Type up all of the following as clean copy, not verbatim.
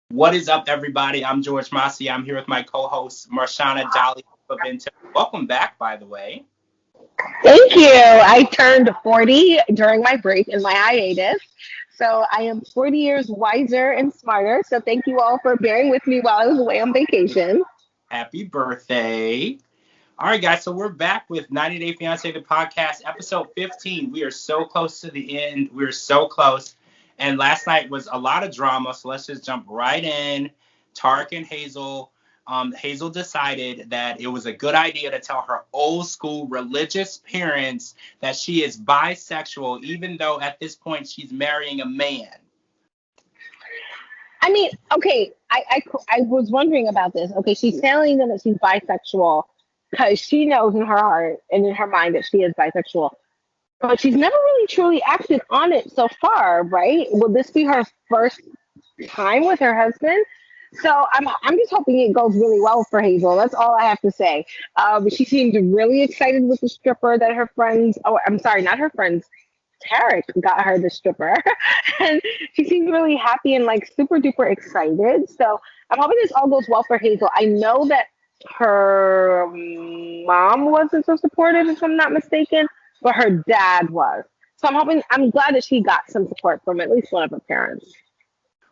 What is up, everybody? I'm George Mossey. I'm here with my co-host, Marshana, Dahlia, Spavento. Welcome back, by the way. Thank you. I turned 40 during my break in my hiatus. So I am 40 years wiser and smarter. So thank you all for bearing with me while I was away on vacation. Happy birthday. All right, guys, so we're back with 90 Day Fiancé, the podcast, episode 15. We are so close to the end. We're so close. And last night was a lot of drama, so let's just jump right in. Tarek and Hazel. Hazel decided that it was a good idea to tell her old school religious parents that she is bisexual, even though at this point she's marrying a man. I mean, okay, I was wondering about this. Okay, she's telling them that she's bisexual because she knows in her heart and in her mind that she is bisexual. But she's never really truly acted on it so far, right? Will this be her first time with her husband? So I'm just hoping it goes really well for Hazel. That's all I have to say. She seemed really excited with the stripper that her friends. Oh, I'm sorry, not her friends. Tarek got her the stripper, and she seemed really happy and like super duper excited. So I'm hoping this all goes well for Hazel. I know that her mom wasn't so supportive, if I'm not mistaken, but her dad was. So I'm glad that she got some support from at least one of her parents.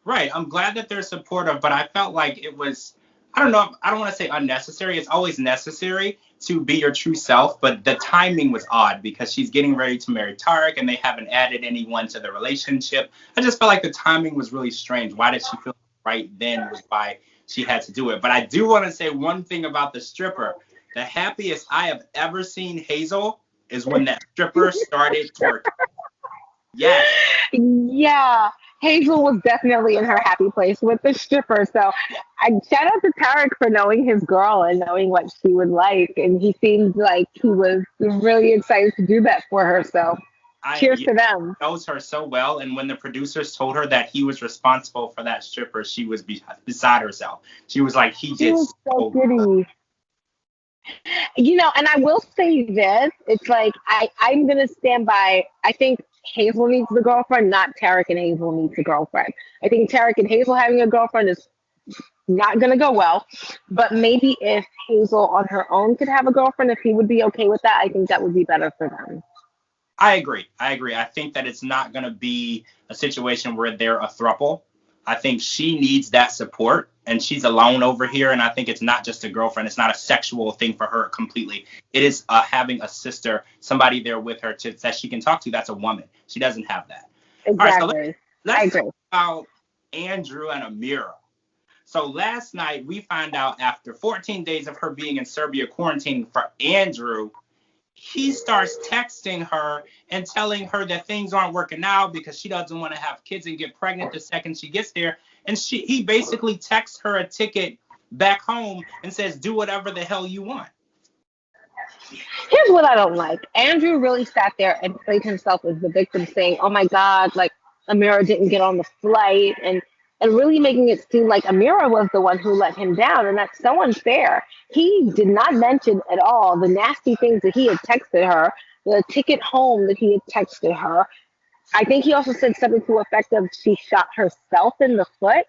Right. I'm glad that they're supportive, but I felt like it was, I don't know, I don't want to say unnecessary. It's always necessary to be your true self, but the timing was odd because she's getting ready to marry Tarek and they haven't added anyone to the relationship. I just felt like the timing was really strange. Why did she feel right then was why she had to do it? But I do want to say one thing about the stripper. The happiest I have ever seen Hazel is when that stripper started twerking. Yes. Yeah, Hazel was definitely in her happy place with the stripper. So I shout out to Tarek for knowing his girl and knowing what she would like. And he seemed like he was really excited to do that for her. So cheers He to them. knows her so well, and when the producers told her that he was responsible for that stripper, she was beside herself. She was like, he She did was so so good. giddy. And I will say this, it's like I'm gonna stand by. I think Hazel needs the girlfriend, not Tarek and Hazel needs a girlfriend. I think Tarek and Hazel having a girlfriend is not gonna go well. But maybe if Hazel on her own could have a girlfriend, if he would be okay with that, I think that would be better for them. I agree. I agree. I think that it's not going to be a situation where they're a throuple. I think she needs that support, and she's alone over here. And I think it's not just a girlfriend. It's not a sexual thing for her completely. It is having a sister, somebody there with her that she can talk to. That's a woman. She doesn't have that. All right, so Exactly. I let's talk agree. about Andrew and Amira. So last night we find out after 14 days of her being in Serbia quarantining for Andrew, he starts texting her and telling her that things aren't working out because she doesn't want to have kids and get pregnant the second she gets there. And he basically texts her a ticket back home and says, do whatever the hell you want. Here's what I don't like. Andrew really sat there and played himself as the victim, saying, "Oh my God, like Amira didn't get on the flight," and really making it seem like Amira was the one who let him down, and that's so unfair. He did not mention at all the nasty things that he had texted her, the ticket home that he had texted her. I think he also said something to the effect of she shot herself in the foot.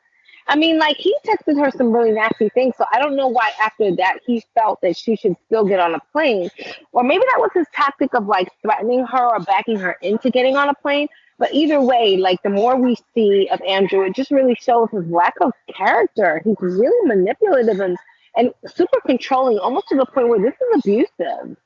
I mean, like he texted her some really nasty things, so I don't know why after that he felt that she should still get on a plane, or maybe that was his tactic of like threatening her or backing her into getting on a plane. But either way, like the more we see of Andrew, it just really shows his lack of character. He's really manipulative and super controlling, almost to the point where this is abusive.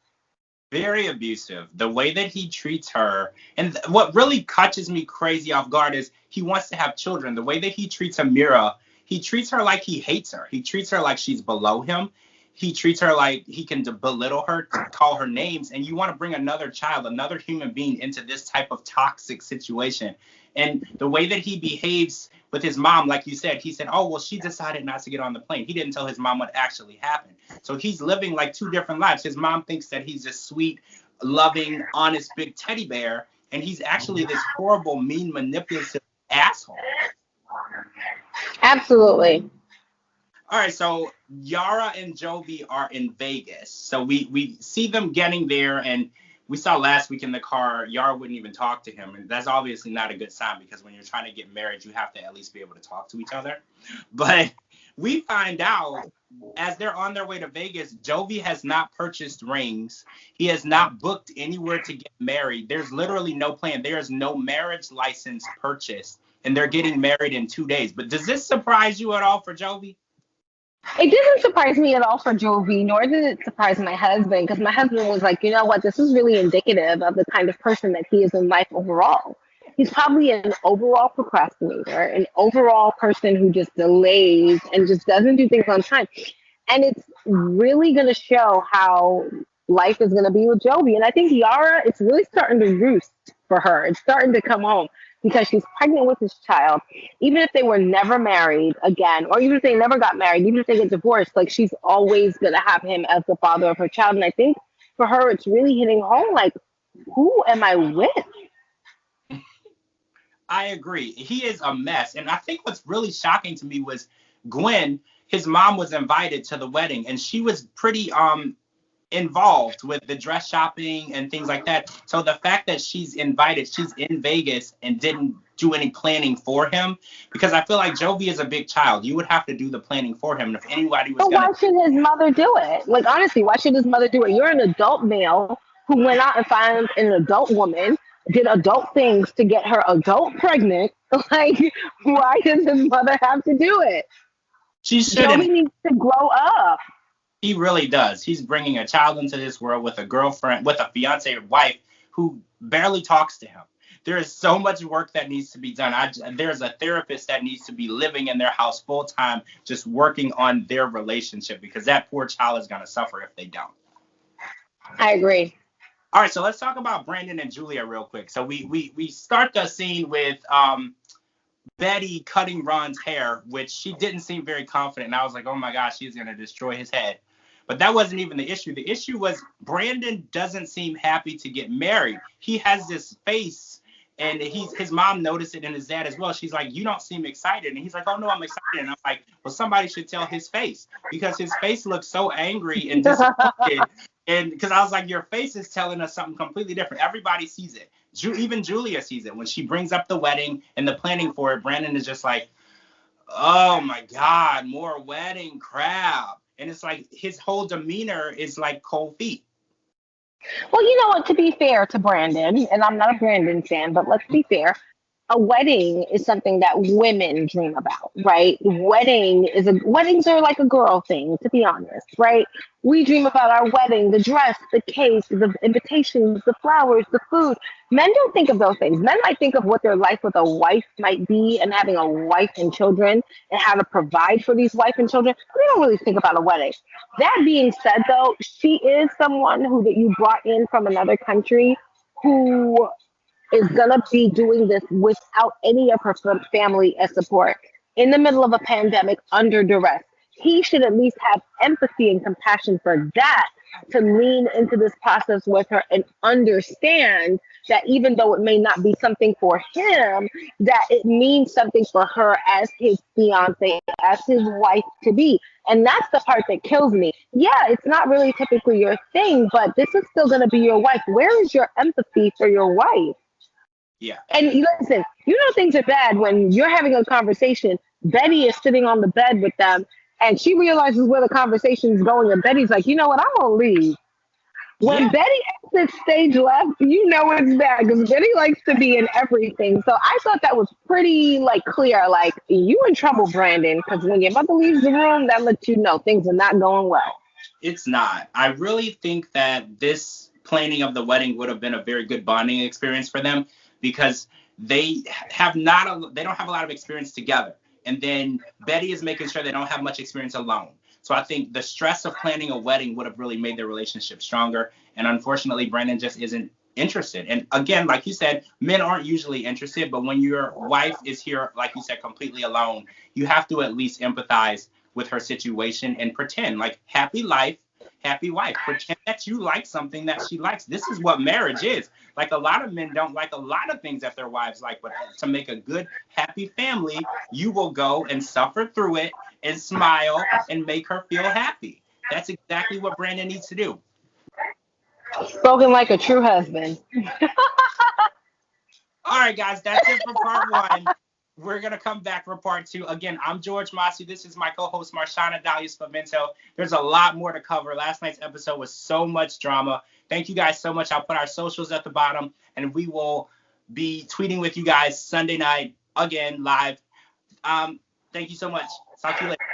Very abusive. The way that he treats her. And what really catches me crazy off guard is he wants to have children. The way that he treats Amira, he treats her like he hates her. He treats her like she's below him. He treats her like he can belittle her, call her names. And you want to bring another child, another human being into this type of toxic situation. And the way that he behaves with his mom, like you said, he said, oh, well, she decided not to get on the plane. He didn't tell his mom what actually happened. So he's living like two different lives. His mom thinks that he's this sweet, loving, honest, big teddy bear. And he's actually this horrible, mean, manipulative asshole. Absolutely. All right, so Yara and Jovi are in Vegas. So we see them getting there, and we saw last week in the car, Yara wouldn't even talk to him. And that's obviously not a good sign because when you're trying to get married, you have to at least be able to talk to each other. But we find out as they're on their way to Vegas, Jovi has not purchased rings. He has not booked anywhere to get married. There's literally no plan. There is no marriage license purchased. And they're getting married in 2 days. But does this surprise you at all for Jovi? It didn't surprise me at all for Jovi, nor did it surprise my husband, because my husband was like, you know what, this is really indicative of the kind of person that he is in life overall. He's probably an overall procrastinator, an overall person who just delays and just doesn't do things on time. And it's really going to show how life is going to be with Jovi. And I think Yara, it's really starting to roost for her. It's starting to come home because she's pregnant with this child. Even if they were never married again, or even if they never got married, even if they get divorced, like she's always going to have him as the father of her child. And I think for her, it's really hitting home. Like, who am I with? I agree. He is a mess. And I think what's really shocking to me was Gwen, his mom was invited to the wedding and she was pretty involved with the dress shopping and things like that. So the fact that she's invited, she's in Vegas and didn't do any planning for him, because I feel like Jovi is a big child. You would have to do the planning for him. And if anybody was Why should his mother do it? Like, honestly, why should his mother do it? You're an adult male who went out and found an adult woman, did adult things to get her adult pregnant. Like, why does his mother have to do it? She shouldn't. Jovi needs to grow up. He really does. He's bringing a child into this world with a girlfriend, with a fiance wife who barely talks to him. There is so much work that needs to be done. There's a therapist that needs to be living in their house full time, just working on their relationship, because that poor child is going to suffer if they don't. I agree. All right, so let's talk about Brandon and Julia real quick. So we start the scene with Betty cutting Ron's hair, which she didn't seem very confident. And I was like, oh my gosh, she's going to destroy his head. But that wasn't even the issue. The issue was Brandon doesn't seem happy to get married. He has this face, and his mom noticed it, and his dad as well. She's like, you don't seem excited. And he's like, oh no, I'm excited. And I'm like, well, somebody should tell his face, because his face looks so angry and disappointed. And because I was like, your face is telling us something completely different. Everybody sees it. Even Julia sees it. When she brings up the wedding and the planning for it, Brandon is just like, oh my God, more wedding crap. And it's like his whole demeanor is like cold feet. Well, you know what, to be fair to Brandon, and I'm not a Brandon fan, but let's be fair, a wedding is something that women dream about, right? Weddings are like a girl thing, to be honest, right? We dream about our wedding, the dress, the cake, the invitations, the flowers, the food. Men don't think of those things. Men might think of what their life with a wife might be and having a wife and children and how to provide for these wife and children. But they don't really think about a wedding. That being said, though, she is someone that you brought in from another country who is going to be doing this without any of her family as support in the middle of a pandemic under duress. He should at least have empathy and compassion for that, to lean into this process with her and understand that even though it may not be something for him, that it means something for her as his fiance, as his wife to be. And that's the part that kills me. Yeah, it's not really typically your thing, but this is still going to be your wife. Where is your empathy for your wife? Yeah. And listen, you know things are bad when you're having a conversation. Betty is sitting on the bed with them, and she realizes where the conversation is going, and Betty's like, you know what, I'm going to leave. When Betty exits stage left, you know it's bad, because Betty likes to be in everything. So I thought that was pretty, clear. Like, you in trouble, Brandon, because when your mother leaves the room, that lets you know things are not going well. It's not. I really think that this planning of the wedding would have been a very good bonding experience for them, because they don't have a lot of experience together. And then Betty is making sure they don't have much experience alone. So I think the stress of planning a wedding would have really made their relationship stronger. And unfortunately, Brandon just isn't interested. And again, like you said, men aren't usually interested. But when your wife is here, like you said, completely alone, you have to at least empathize with her situation and pretend like happy life, happy wife. Pretend that you like something that she likes. This is what marriage is. Like, a lot of men don't like a lot of things that their wives like, but to make a good, happy family, you will go and suffer through it and smile and make her feel happy. That's exactly what Brandon needs to do. Spoken like a true husband. All right, guys, that's it for part one. We're going to come back for part two. Again, I'm George Mossey. This is my co-host, Marshana, Dahlia, Spavento. There's a lot more to cover. Last night's episode was so much drama. Thank you guys so much. I'll put our socials at the bottom, and we will be tweeting with you guys Sunday night, again, live. Thank you so much. Talk to you later.